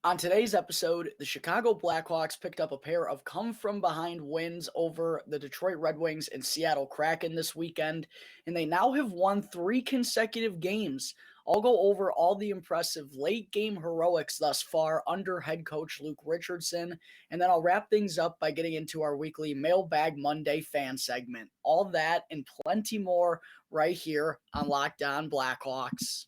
On today's episode, the Chicago Blackhawks picked up a pair of come-from-behind wins over the Detroit Red Wings and Seattle Kraken this weekend, and they now have won 3 consecutive games. I'll go over all the impressive late-game heroics thus far under head coach Luke Richardson, and then I'll wrap things up by getting into our weekly Mailbag Monday fan segment. All that and plenty more right here on Locked On Blackhawks.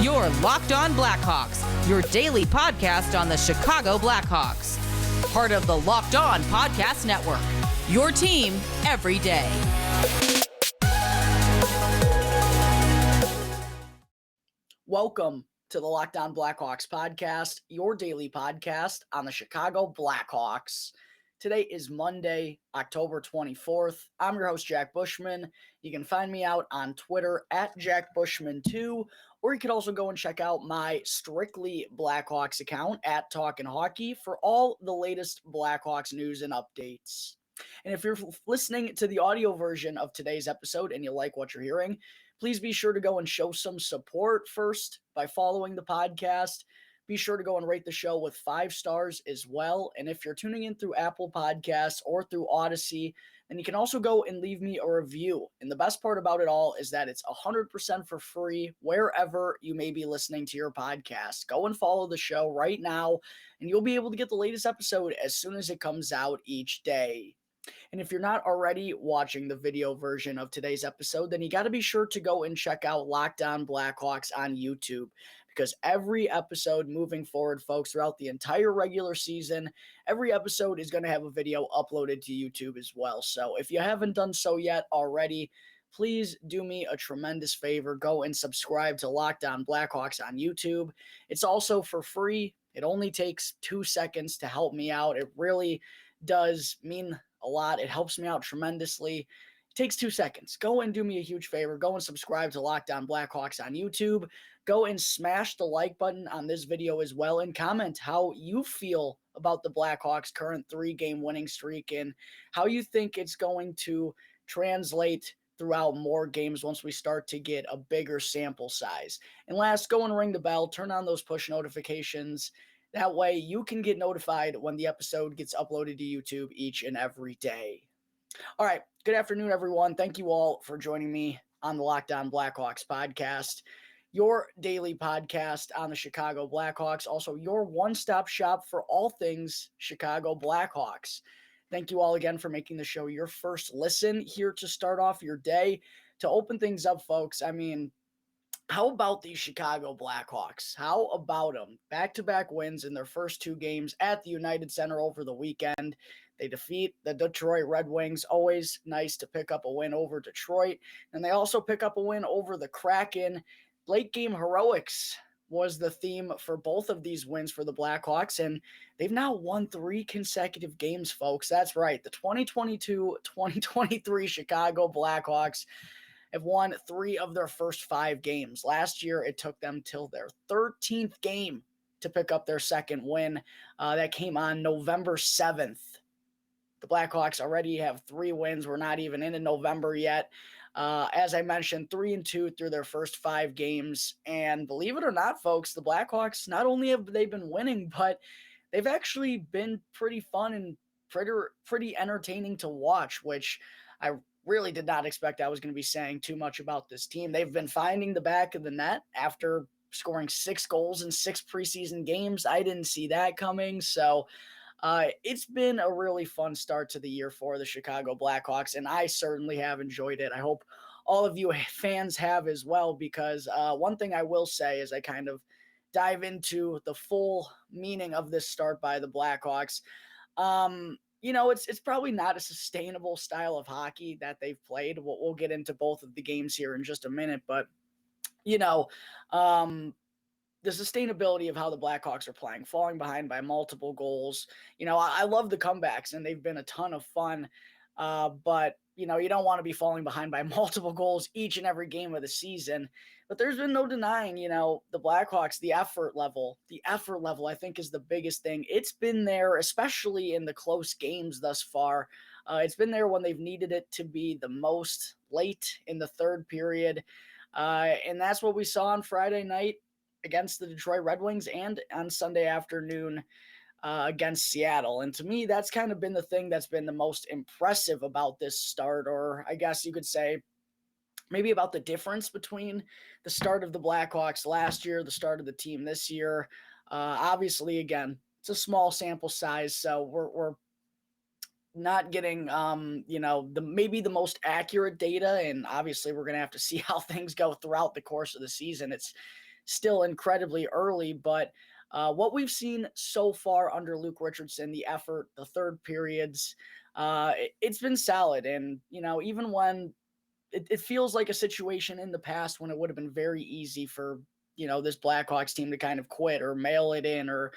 You're Locked On Blackhawks, your daily podcast on the Chicago Blackhawks. Part of the Locked On Podcast Network, your team every day. Welcome to the Locked On Blackhawks podcast, your daily podcast on the Chicago Blackhawks. Today is Monday, October 24th. I'm your host, Jack Bushman. You can find me out on Twitter at JackBushman2, or you can also go and check out my Strictly Blackhawks account at Talkin' Hockey for all the latest Blackhawks news and updates. And if you're listening to the audio version of today's episode and you like what you're hearing, please be sure to go and show some support first by following the podcast. Be sure to go and rate the show with 5 stars as well. And if you're tuning in through Apple Podcasts or through Odyssey, then you can also go and leave me a review. And the best part about it all is that it's 100% for free wherever you may be listening to your podcast. Go and follow the show right now, and you'll be able to get the latest episode as soon as it comes out each day. And if you're not already watching the video version of today's episode, then you got to be sure to go and check out Locked On Blackhawks on YouTube, because every episode moving forward, folks, throughout the entire regular season, every episode is going to have a video uploaded to YouTube as well. So if you haven't done so yet already, please do me a tremendous favor. Go and subscribe to Locked On Blackhawks on YouTube. It's also for free. It only takes 2 seconds to help me out. It really does mean a lot. It helps me out tremendously. It takes 2 seconds. Go and do me a huge favor. Go and subscribe to Locked On Blackhawks on YouTube. Go and smash the like button on this video as well, and comment how you feel about the Blackhawks' current 3-game winning streak and how you think it's going to translate throughout more games once we start to get a bigger sample size. And last, go and ring the bell. Turn on those push notifications. That way you can get notified when the episode gets uploaded to YouTube each and every day. All right. Good afternoon, everyone. Thank you all for joining me on the Locked On Blackhawks podcast, your daily podcast on the Chicago Blackhawks, also your one-stop shop for all things Chicago Blackhawks. Thank you all again for making the show your first listen here to start off your day. To open things up, folks, I mean, how about these Chicago Blackhawks? How about them? Back-to-back wins in their first 2 games at the United Center over the weekend. They defeat the Detroit Red Wings. Always nice to pick up a win over Detroit. And they also pick up a win over the Kraken. Late-game heroics was the theme for both of these wins for the Blackhawks, and they've now won 3 consecutive games, folks. That's right. The 2022-2023 Chicago Blackhawks have won 3 of their first 5 games. Last year, it took them till their 13th game to pick up their second win. That came on November 7th. The Blackhawks already have 3 wins. We're not even into November yet. As I mentioned, 3-2 through their first 5 games. And believe it or not, folks, the Blackhawks, not only have they been winning, but they've actually been pretty fun and pretty entertaining to watch, which I really did not expect I was going to be saying too much about this team. They've been finding the back of the net after scoring 6 goals in 6 preseason games. I didn't see that coming. So it's been a really fun start to the year for the Chicago Blackhawks, and I certainly have enjoyed it. I hope all of you fans have as well, because one thing I will say as I kind of dive into the full meaning of this start by the Blackhawks, it's probably not a sustainable style of hockey that they've played. We'll get into both of the games here in just a minute, but, the sustainability of how the Blackhawks are playing, falling behind by multiple goals. I love the comebacks, and they've been a ton of fun, but, you don't want to be falling behind by multiple goals each and every game of the season. But there's been no denying, the Blackhawks, the effort level, I think, is the biggest thing. It's been there, especially in the close games thus far. It's been there when they've needed it to be the most, late in the third period. And that's what we saw on Friday night against the Detroit Red Wings and on Sunday afternoon against Seattle. And to me, that's kind of been the thing that's been the most impressive about this start, or I guess you could say maybe about the difference between the start of the Blackhawks last year, the start of the team this year. Obviously, again, it's a small sample size, so we're not getting maybe the most accurate data, and obviously we're going to have to see how things go throughout the course of the season. It's still incredibly early, but what we've seen so far under Luke Richardson, the effort, the third periods, it's been solid. And even when it feels like a situation in the past when it would have been very easy for this Blackhawks team to kind of quit or mail it in, or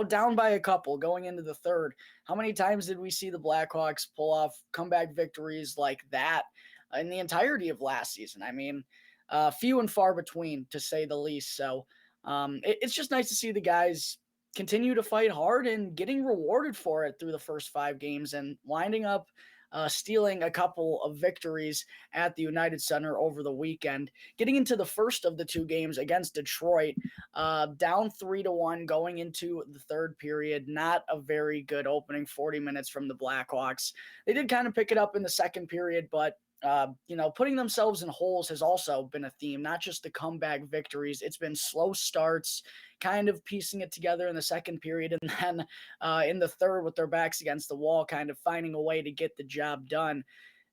down by a couple going into the third. How many times did we see the Blackhawks pull off comeback victories like that in the entirety of last season? I mean, few and far between, to say the least. So it's just nice to see the guys continue to fight hard and getting rewarded for it through the first 5 games and winding up stealing a couple of victories at the United Center over the weekend. Getting into the first of the 2 games against Detroit, down 3-1 going into the third period. Not a very good opening 40 minutes from the Blackhawks. They did kind of pick it up in the second period, but putting themselves in holes has also been a theme, not just the comeback victories. It's been slow starts, kind of piecing it together in the second period, and then in the third with their backs against the wall, kind of finding a way to get the job done.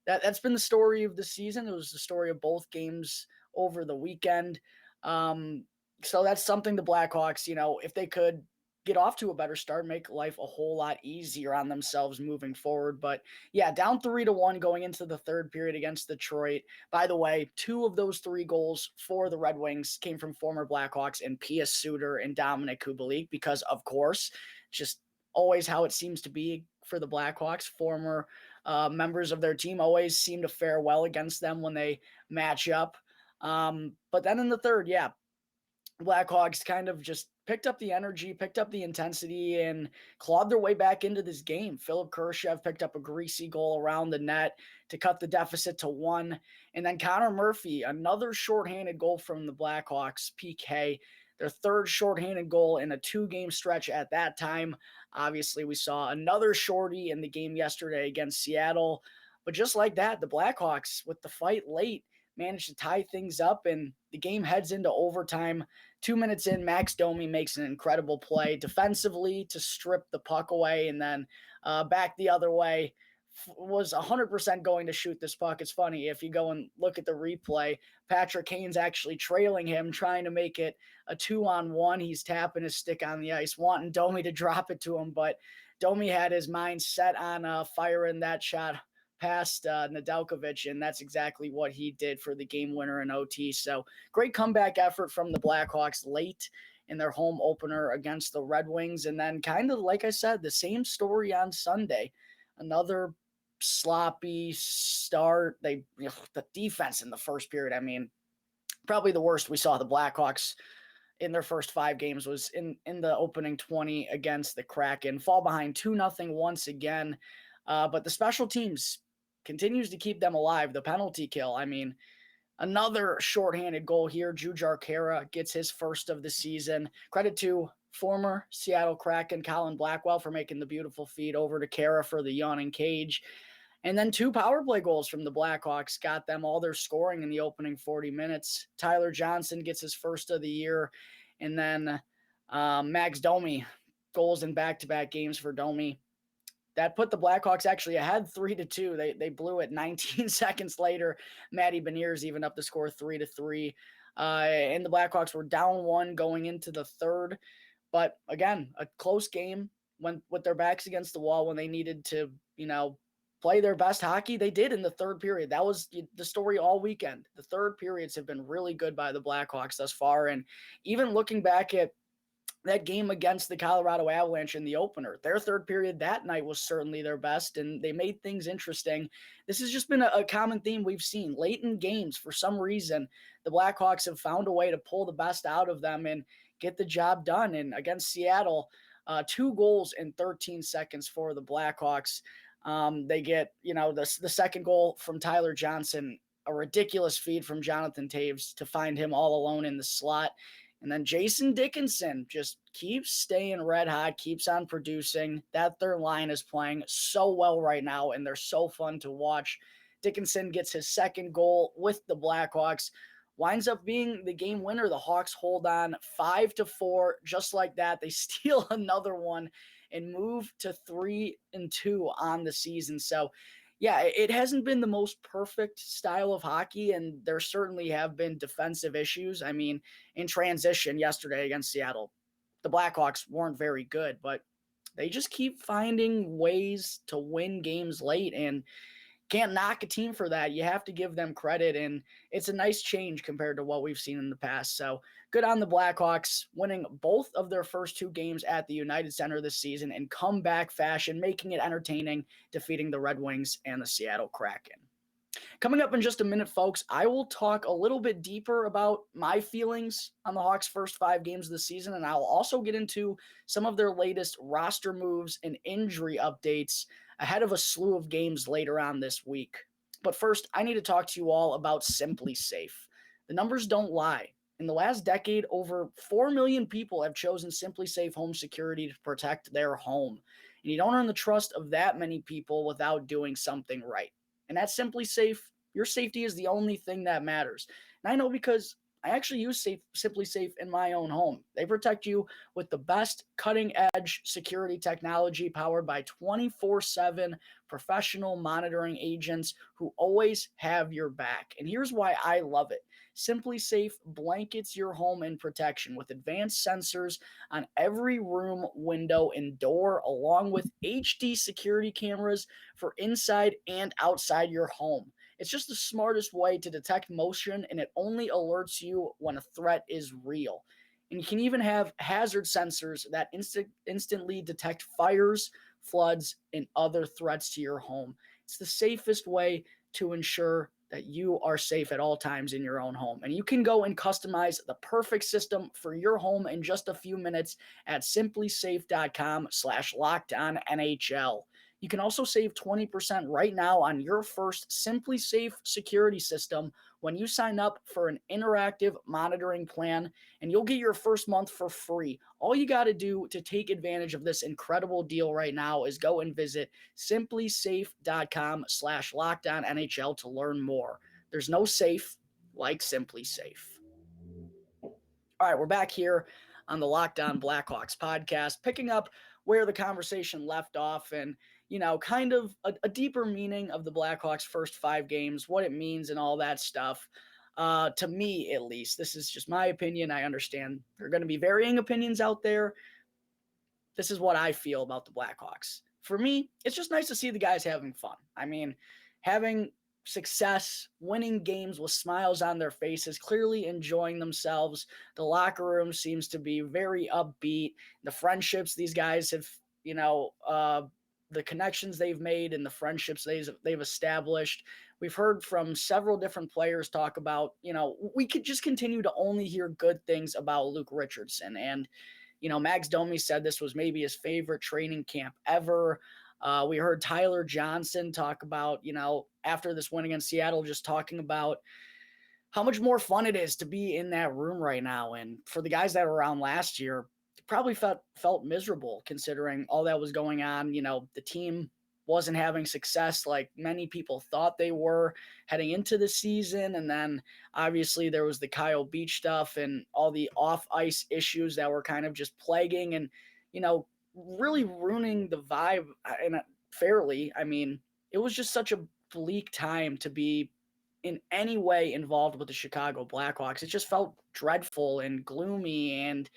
That's been the story of the season. It was the story of both games over the weekend. So that's something the Blackhawks, if they could get off to a better start, make life a whole lot easier on themselves moving forward. But yeah, down 3-1 going into the third period against Detroit. By the way, 2 of those 3 goals for the Red Wings came from former Blackhawks and Pius Suter and Dominic Kubalik, because of course, just always how it seems to be for the Blackhawks. Former members of their team always seem to fare well against them when they match up. But then in the third, yeah, Blackhawks kind of just picked up the energy, picked up the intensity, and clawed their way back into this game. Philip Kurashev picked up a greasy goal around the net to cut the deficit to 1. And then Connor Murphy, another shorthanded goal from the Blackhawks, PK, their third shorthanded goal in a 2-game stretch at that time. Obviously, we saw another shorty in the game yesterday against Seattle. But just like that, the Blackhawks, with the fight late, managed to tie things up, and the game heads into overtime. 2 minutes in, Max Domi makes an incredible play defensively to strip the puck away, and then back the other way. Was 100% going to shoot this puck. It's funny, if you go and look at the replay, Patrick Kane's actually trailing him, trying to make it a 2-on-1. He's tapping his stick on the ice, wanting Domi to drop it to him, but Domi had his mind set on firing that shot past Nedeljkovic, and that's exactly what he did for the game winner in OT. So great comeback effort from the Blackhawks late in their home opener against the Red Wings. And then kind of, like I said, the same story on Sunday. Another sloppy start. The defense in the first period, I mean, probably the worst we saw the Blackhawks in their first 5 games was in the opening 20 against the Kraken. Fall behind 2-0 once again. But the special teams continues to keep them alive. The penalty kill, I mean, another shorthanded goal here. Jujhar Khaira gets his first of the season. Credit to former Seattle Kraken Colin Blackwell for making the beautiful feed over to Khaira for the yawning cage. And then 2 power play goals from the Blackhawks got them all their scoring in the opening 40 minutes. Tyler Johnson gets his first of the year. And then Max Domi, goals in back-to-back games for Domi. That put the Blackhawks actually ahead 3-2. They blew it 19 seconds later. Matty Beniers even up the score 3-3. And the Blackhawks were down 1 going into the third. But again, a close game when with their backs against the wall when they needed to, play their best hockey. They did in the third period. That was the story all weekend. The third periods have been really good by the Blackhawks thus far. And even looking back at that game against the Colorado Avalanche in the opener, their third period that night was certainly their best, and they made things interesting. This has just been a common theme we've seen. Late in games, for some reason, the Blackhawks have found a way to pull the best out of them and get the job done. And against Seattle, 2 goals in 13 seconds for the Blackhawks. They get, the second goal from Tyler Johnson, a ridiculous feed from Jonathan Taves to find him all alone in the slot. And then Jason Dickinson just keeps staying red hot, keeps on producing. That third line is playing so well right now, and they're so fun to watch. Dickinson gets his second goal with the Blackhawks, winds up being the game winner. The Hawks hold on 5-4, just like that. They steal another one and move to 3-2 on the season. So, yeah, it hasn't been the most perfect style of hockey, and there certainly have been defensive issues. I mean, in transition yesterday against Seattle, the Blackhawks weren't very good, but they just keep finding ways to win games late, and can't knock a team for that. You have to give them credit, and it's a nice change compared to what we've seen in the past. So good on the Blackhawks, winning both of their first two games at the United Center this season in comeback fashion, making it entertaining, defeating the Red Wings and the Seattle Kraken. Coming up in just a minute, folks, I will talk a little bit deeper about my feelings on the Hawks' first 5 games of the season, and I'll also get into some of their latest roster moves and injury updates ahead of a slew of games later on this week. But first, I need to talk to you all about Simply Safe. The numbers don't lie. In the last decade, over 4 million people have chosen Simply Safe Home Security to protect their home. And you don't earn the trust of that many people without doing something right. And at Simply Safe, your safety is the only thing that matters. And I know because I actually use Simply Safe in my own home. They protect you with the best cutting-edge security technology powered by 24/7 professional monitoring agents who always have your back. And here's why I love it. Simply Safe blankets your home in protection with advanced sensors on every room, window, and door, along with HD security cameras for inside and outside your home. It's just the smartest way to detect motion, and it only alerts you when a threat is real. And you can even have hazard sensors that instantly detect fires, floods, and other threats to your home. It's the safest way to ensure that you are safe at all times in your own home. And you can go and customize the perfect system for your home in just a few minutes at simplysafe.com/lockedonnhl. You can also save 20% right now on your first Simply Safe security system when you sign up for an interactive monitoring plan, and you'll get your first month for free. All you got to do to take advantage of this incredible deal right now is go and visit simplysafe.com/lockedonnhl to learn more. There's no safe like Simply Safe. All right, we're back here on the Locked On Blackhawks podcast, picking up where the conversation left off and, kind of a deeper meaning of the Blackhawks' first 5 games, what it means and all that stuff. To me, at least, this is just my opinion. I understand there are going to be varying opinions out there. This is what I feel about the Blackhawks. For me, it's just nice to see the guys having fun. I mean, having success, winning games with smiles on their faces, clearly enjoying themselves. The locker room seems to be very upbeat. The friendships these guys have, the connections they've made and the friendships they've established. We've heard from several different players talk about, we could just continue to only hear good things about Luke Richardson. And, Max Domi said this was maybe his favorite training camp ever. We heard Tyler Johnson talk about, after this win against Seattle, just talking about how much more fun it is to be in that room right now. And for the guys that were around last year, probably felt miserable considering all that was going on. The team wasn't having success like many people thought they were heading into the season. And then obviously there was the Kyle Beach stuff and all the off-ice issues that were kind of just plaguing and, really ruining the vibe. And fairly, I mean, it was just such a bleak time to be in any way involved with the Chicago Blackhawks. It just felt dreadful and gloomy, and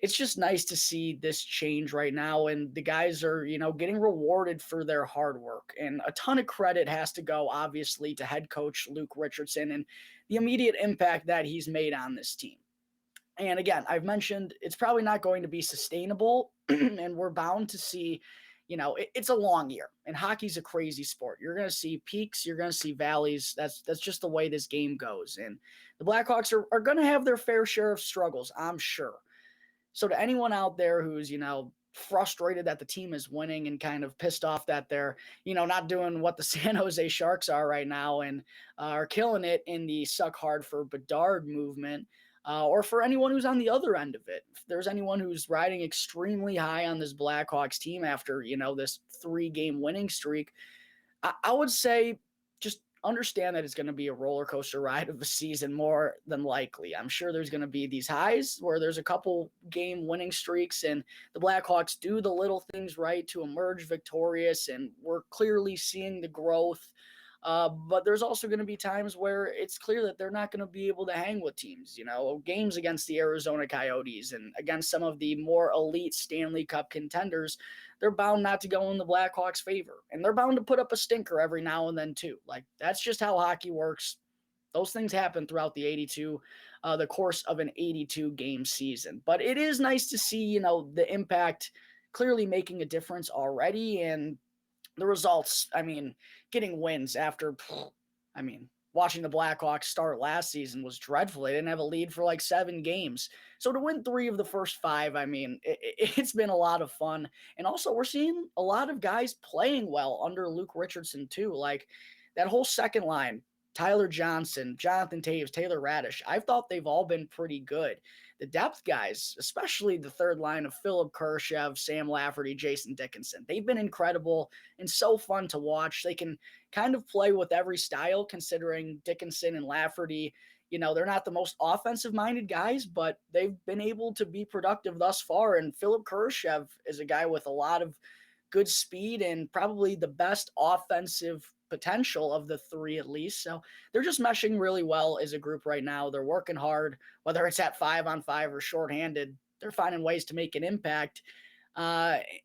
it's just nice to see this change right now. And the guys are, getting rewarded for their hard work. And a ton of credit has to go, obviously, to head coach Luke Richardson and the immediate impact that he's made on this team. And again, I've mentioned it's probably not going to be sustainable, and we're bound to see, it's a long year, and hockey's a crazy sport. You're going to see peaks, you're going to see valleys. That's just the way this game goes. And the Blackhawks are going to have their fair share of struggles, I'm sure. So to anyone out there who's, frustrated that the team is winning and kind of pissed off that they're, not doing what the San Jose Sharks are right now and are killing it in the suck hard for Bedard movement, or for anyone who's on the other end of it. If there's anyone who's riding extremely high on this Blackhawks team after, this 3-game winning streak, I would say just understand that it's going to be a roller coaster ride of the season more than likely. I'm sure there's going to be these highs where there's a couple game winning streaks and the Blackhawks do the little things right to emerge victorious, and we're clearly seeing the growth. But there's also going to be times where it's clear that they're not going to be able to hang with teams, games against the Arizona Coyotes and against some of the more elite Stanley Cup contenders. They're bound not to go in the Blackhawks' favor, and they're bound to put up a stinker every now and then too. Like, that's just how hockey works. Those things happen throughout the course of an 82 game season. But it is nice to see, the impact clearly making a difference already, and the results, getting wins after, watching the Blackhawks start last season was dreadful. They didn't have a lead for like 7 games. So to win 3 of the first 5, it's been a lot of fun. And also we're seeing a lot of guys playing well under Luke Richardson too. Like that whole second line, Tyler Johnson, Jonathan Taves, Taylor Radish, I thought they've all been pretty good. The depth guys, especially the third line of Philip Kurashev, Sam Lafferty, Jason Dickinson, they've been incredible and so fun to watch. They can kind of play with every style, considering Dickinson and Lafferty, they're not the most offensive-minded guys, but they've been able to be productive thus far. And Philip Kurashev is a guy with a lot of good speed and probably the best offensive potential of the 3 at least. So they're just meshing really well as a group right now. They're working hard, whether it's at 5-on-5 or shorthanded. They're finding ways to make an impact.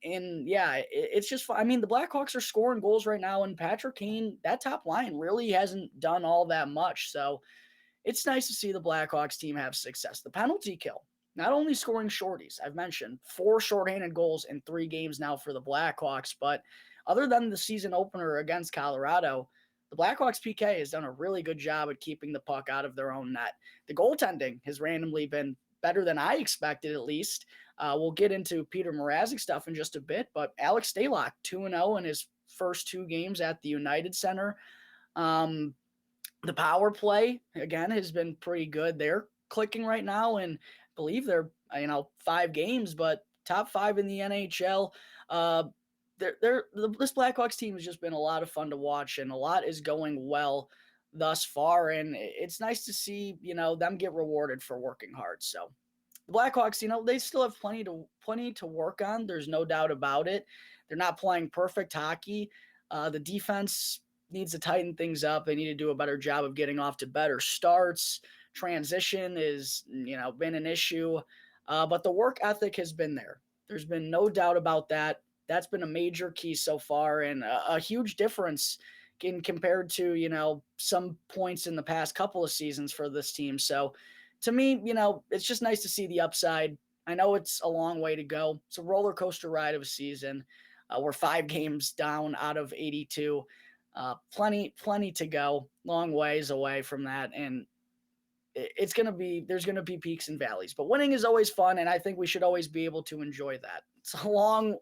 It's just fun. The Blackhawks are scoring goals right now, and Patrick Kane, that top line really hasn't done all that much. So it's nice to see the Blackhawks team have success. The penalty kill, not only scoring shorties, I've mentioned 4 shorthanded goals in 3 games now for the Blackhawks, but other than the season opener against Colorado, the Blackhawks PK has done a really good job at keeping the puck out of their own net. The goaltending has randomly been better than I expected, at least. We'll get into Petr Mrazek stuff in just a bit, but Alex Stalock, 2-0 in his first 2 games at the United Center. The power play, again, has been pretty good. They're clicking right now, and I believe they're, 5 games, but top 5 in the NHL. This Blackhawks team has just been a lot of fun to watch, and a lot is going well thus far. And it's nice to see, them get rewarded for working hard. So the Blackhawks, they still have plenty to work on. There's no doubt about it. They're not playing perfect hockey. The defense needs to tighten things up. They need to do a better job of getting off to better starts. Transition is, been an issue, but the work ethic has been there. There's been no doubt about that. That's been a major key so far, and a huge difference compared to, some points in the past couple of seasons for this team. So to me, it's just nice to see the upside. I know it's a long way to go. It's a roller coaster ride of a season. We're 5 games down out of 82. Plenty to go, long ways away from that. And there's going to be peaks and valleys, but winning is always fun. And I think we should always be able to enjoy that. It's a long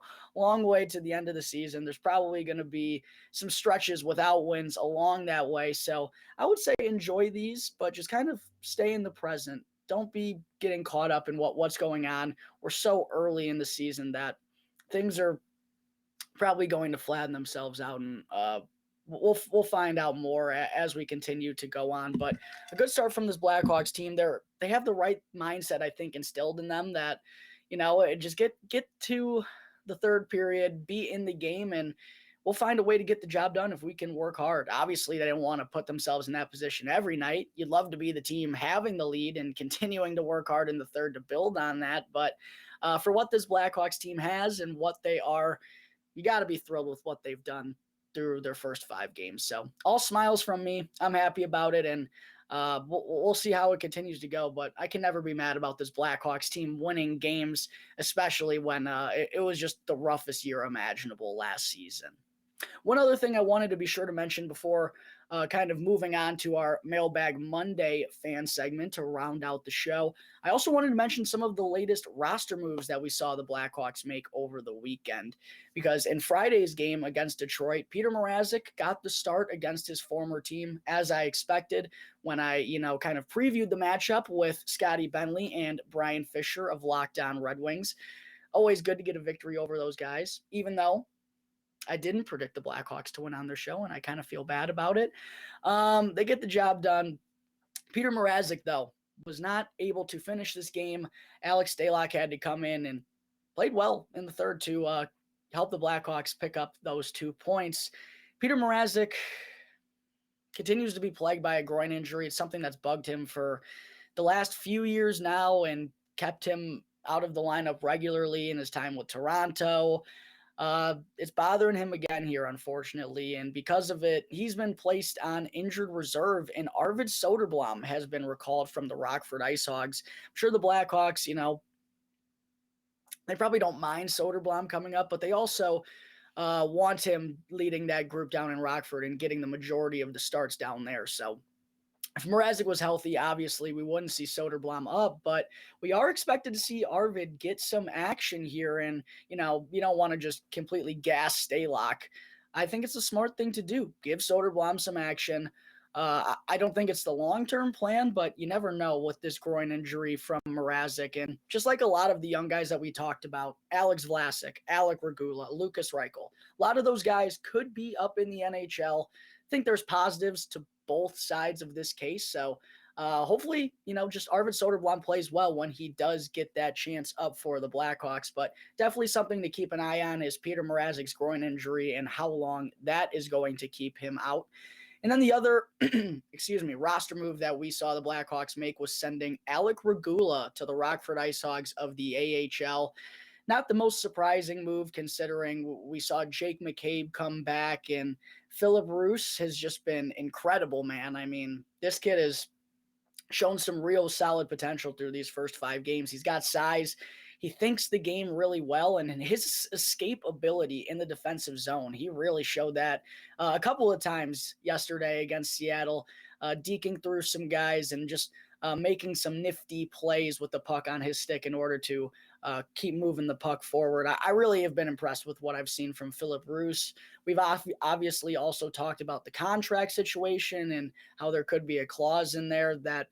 way to the end of the season. There's probably going to be some stretches without wins along that way. So I would say enjoy these, but just kind of stay in the present. Don't be getting caught up in what's going on. We're so early in the season that things are probably going to flatten themselves out, and we'll find out more as we continue to go on. But a good start from this Blackhawks team. They have the right mindset, I think, instilled in them that, just get to the third period, be in the game, and we'll find a way to get the job done if we can work hard. Obviously, they didn't want to put themselves in that position every night. You'd love to be the team having the lead and continuing to work hard in the third to build on that. But for what this Blackhawks team has and what they are, you got to be thrilled with what they've done through their first 5 games. So all smiles from me. I'm happy about it, and we'll see how it continues to go. But I can never be mad about this Blackhawks team winning games, especially when it was just the roughest year imaginable last season. One other thing I wanted to be sure to mention before kind of moving on to our Mailbag Monday fan segment to round out the show. I also wanted to mention some of the latest roster moves that we saw the Blackhawks make over the weekend, because in Friday's game against Detroit, Petr Mrazek got the start against his former team, as I expected when I, kind of previewed the matchup with Scotty Bentley and Brian Fisher of Locked On Red Wings. Always good to get a victory over those guys, even though I didn't predict the Blackhawks to win on their show, and I kind of feel bad about it. They get the job done. Petr Mrazek, though, was not able to finish this game. Alex Stalock had to come in and played well in the third to help the Blackhawks pick up those 2 points. Petr Mrazek continues to be plagued by a groin injury. It's something that's bugged him for the last few years now and kept him out of the lineup regularly in his time with Toronto. It's bothering him again here, unfortunately, and because of it, he's been placed on injured reserve, and Arvid Soderblom has been recalled from the Rockford Ice Hogs. I'm sure the Blackhawks, they probably don't mind Soderblom coming up, but they also want him leading that group down in Rockford and getting the majority of the starts down there. So if Mrazek was healthy, obviously we wouldn't see Soderblom up, but we are expected to see Arvid get some action here. And, you don't want to just completely gas Stalock. I think it's a smart thing to do. Give Soderblom some action. I don't think it's the long-term plan, but you never know with this groin injury from Mrazek. And just like a lot of the young guys that we talked about, Alex Vlasic, Alec Regula, Lucas Reichel, a lot of those guys could be up in the NHL. I think there's positives to both sides of this case. So hopefully, just Arvid Soderblom plays well when he does get that chance up for the Blackhawks. But definitely something to keep an eye on is Petr Mrazek's groin injury and how long that is going to keep him out. And then the other, roster move that we saw the Blackhawks make was sending Alec Regula to the Rockford Ice Hogs of the AHL. Not the most surprising move, considering we saw Jake McCabe come back, and Philip Roos has just been incredible, man. I mean, this kid has shown some real solid potential through these first 5 games. He's got size. He thinks the game really well, and his escape ability in the defensive zone, he really showed that a couple of times yesterday against Seattle, deking through some guys and just making some nifty plays with the puck on his stick in order to keep moving the puck forward. I really have been impressed with what I've seen from Philip Roos. We've obviously also talked about the contract situation and how there could be a clause in there that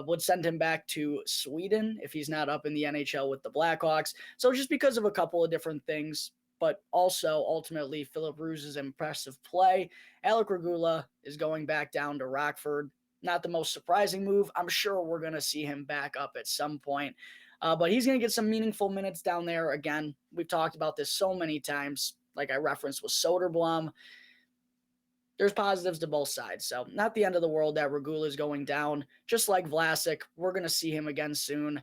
would send him back to Sweden if he's not up in the NHL with the Blackhawks. So just because of a couple of different things, but also ultimately Philip Roos' impressive play, Alec Regula is going back down to Rockford. Not the most surprising move. I'm sure we're going to see him back up at some point. But he's going to get some meaningful minutes down there. Again, we've talked about this so many times, like I referenced with Soderblom. There's positives to both sides. So not the end of the world that Regula is going down. Just like Vlasic, we're going to see him again soon.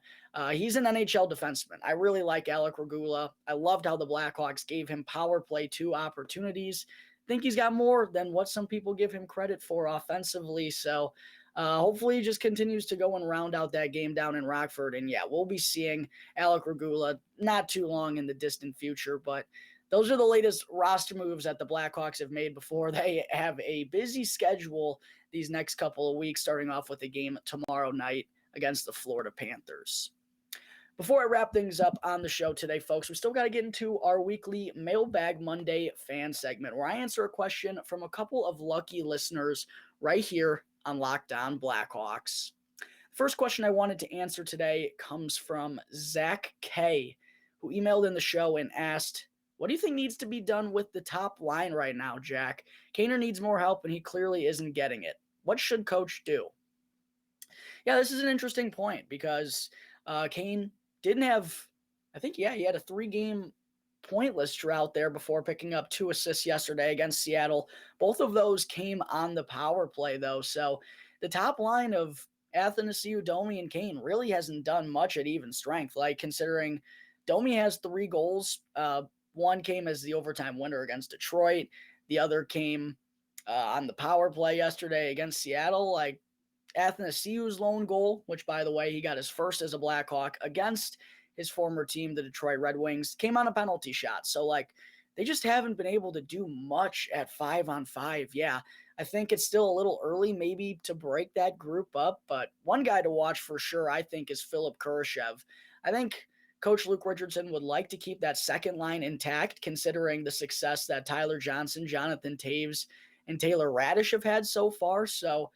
He's an NHL defenseman. I really like Alec Regula. I loved how the Blackhawks gave him power play 2 opportunities. Think he's got more than what some people give him credit for offensively. So hopefully he just continues to go and round out that game down in Rockford. And yeah, we'll be seeing Alec Regula not too long in the distant future, but those are the latest roster moves that the Blackhawks have made before they have a busy schedule these next couple of weeks, starting off with a game tomorrow night against the Florida Panthers. Before I wrap things up on the show today, folks, we still got to get into our weekly Mailbag Monday fan segment, where I answer a question from a couple of lucky listeners right here on Locked On Blackhawks. First question I wanted to answer today comes from Zach K., who emailed in the show and asked, "What do you think needs to be done with the top line right now, Jack? Kaner needs more help, and he clearly isn't getting it. What should coach do?" Yeah, this is an interesting point because Kane didn't have, he had a 3-game pointless drought there before picking up 2 assists yesterday against Seattle. Both of those came on the power play, though. So the top line of Athanasiou, Domi, and Kane really hasn't done much at even strength. Like, considering Domi has 3 goals. One came as the overtime winner against Detroit. The other came on the power play yesterday against Seattle. Like, Athanasiou's lone goal, which, by the way, he got his first as a Blackhawk against his former team, the Detroit Red Wings, came on a penalty shot. So, like, they just haven't been able to do much at 5-on-5. Yeah, I think it's still a little early maybe to break that group up, but one guy to watch for sure, I think, is Philip Kurashev. I think Coach Luke Richardson would like to keep that second line intact, considering the success that Tyler Johnson, Jonathan Toews, and Taylor Radish have had so far. So,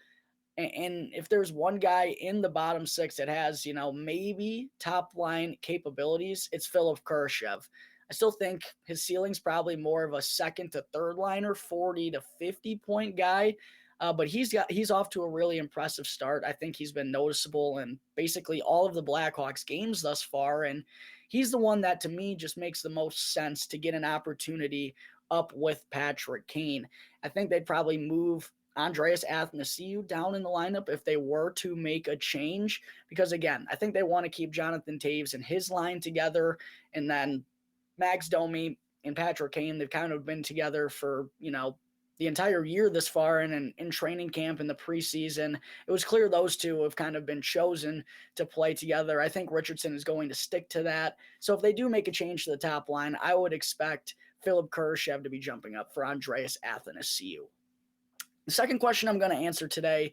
and if there's one guy in the bottom six that has, maybe top line capabilities, it's Philip Kurashev. I still think his ceiling's probably more of a second to third liner, 40 to 50 point guy. But he's off to a really impressive start. I think he's been noticeable in basically all of the Blackhawks games thus far. And he's the one that to me just makes the most sense to get an opportunity up with Patrick Kane. I think they'd probably move Andreas Athanasiou down in the lineup if they were to make a change. Because again, I think they want to keep Jonathan Toews and his line together. And then Max Domi and Patrick Kane, they've kind of been together for, the entire year this far and in training camp in the preseason. It was clear those two have kind of been chosen to play together. I think Richardson is going to stick to that. So if they do make a change to the top line, I would expect Philip Kurashev to be jumping up for Andreas Athanasiou. The second question I'm going to answer today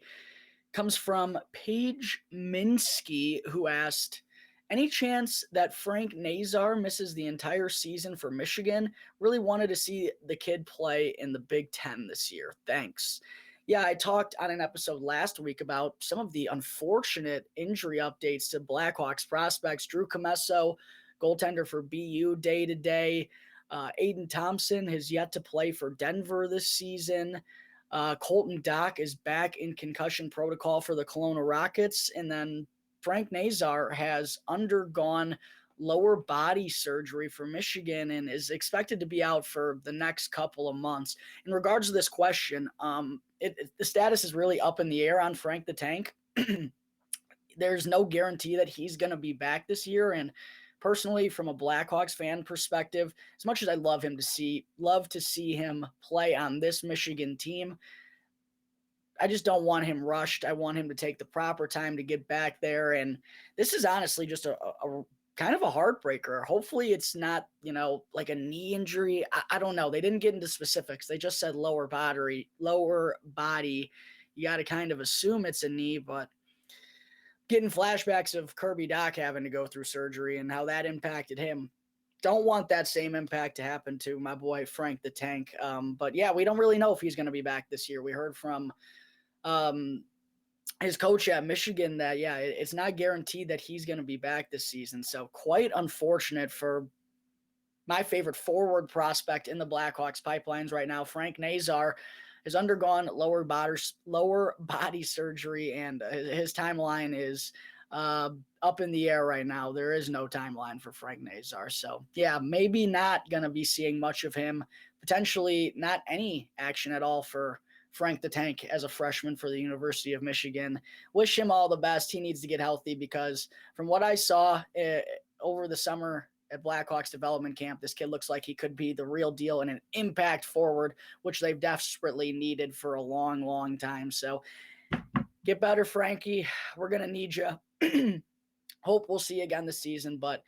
comes from Paige Minsky, who asked, any chance that Frank Nazar misses the entire season for Michigan? Really wanted to see the kid play in the Big Ten this year. Thanks. Yeah, I talked on an episode last week about some of the unfortunate injury updates to Blackhawks prospects. Drew Comesso, goaltender for BU day to day. Aiden Thompson has yet to play for Denver this season. Colton Dock is back in concussion protocol for the Kelowna Rockets. And then Frank Nazar has undergone lower body surgery for Michigan and is expected to be out for the next couple of months. In regards to this question, the status is really up in the air on Frank the Tank. There's no guarantee that he's going to be back this year. And personally, from a Blackhawks fan perspective, as much as I love to see him play on this Michigan team, I just don't want him rushed. I want him to take the proper time to get back there. And this is honestly just a kind of a heartbreaker. Hopefully it's not, like a knee injury. I don't know. They didn't get into specifics. They just said lower body. You got to kind of assume it's a knee, but getting flashbacks of Kirby Doc having to go through surgery and how that impacted him. Don't want that same impact to happen to my boy Frank the Tank. But yeah, we don't really know if he's going to be back this year. We heard from his coach at Michigan that, yeah, it's not guaranteed that he's going to be back this season. So quite unfortunate for my favorite forward prospect in the Blackhawks pipelines right now. Frank Nazar has undergone lower body surgery, and his timeline is up in the air right now. There is no timeline for Frank Nazar. So yeah, maybe not going to be seeing much of him, potentially not any action at all for Frank the Tank as a freshman for the University of Michigan. Wish him all the best. He needs to get healthy because from what I saw over the summer at Blackhawks development camp, this kid looks like he could be the real deal and an impact forward, which they've desperately needed for a long, long time. So get better, Frankie. We're going to need you. Hope we'll see you again this season, but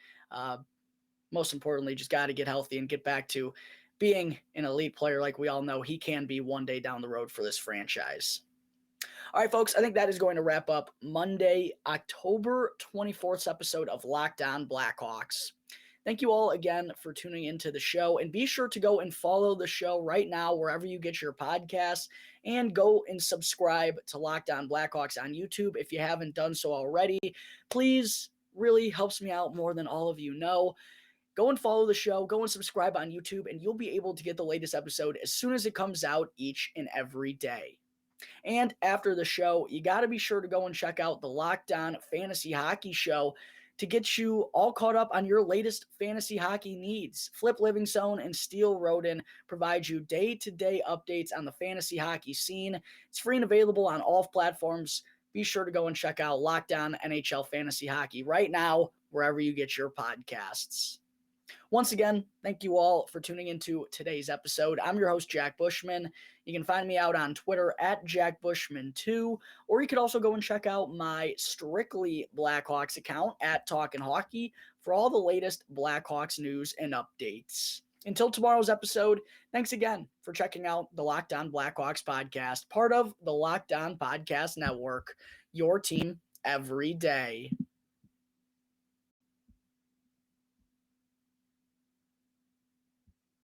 most importantly, just got to get healthy and get back to being an elite player like we all know he can be one day down the road for this franchise. All right, folks, I think that is going to wrap up Monday, October 24th episode of Locked On Blackhawks. Thank you all again for tuning into the show, and be sure to go and follow the show right now wherever you get your podcasts, and go and subscribe to Locked On Blackhawks on YouTube if you haven't done so already. Please, really helps me out more than all of you know. Go and follow the show, go and subscribe on YouTube, and you'll be able to get the latest episode as soon as it comes out each and every day. And after the show, you got to be sure to go and check out the Locked On Fantasy Hockey Show to get you all caught up on your latest fantasy hockey needs. Flip Livingstone and Steel Roden provide you day-to-day updates on the fantasy hockey scene. It's free and available on all platforms. Be sure to go and check out Locked On NHL Fantasy Hockey right now, wherever you get your podcasts. Once again, thank you all for tuning into today's episode. I'm your host, Jack Bushman. You can find me out on Twitter at JackBushman2, or you could also go and check out my Strictly Blackhawks account at Talkin' Hockey for all the latest Blackhawks news and updates. Until tomorrow's episode, thanks again for checking out the Locked On Blackhawks podcast, part of the Locked On Podcast Network, your team every day.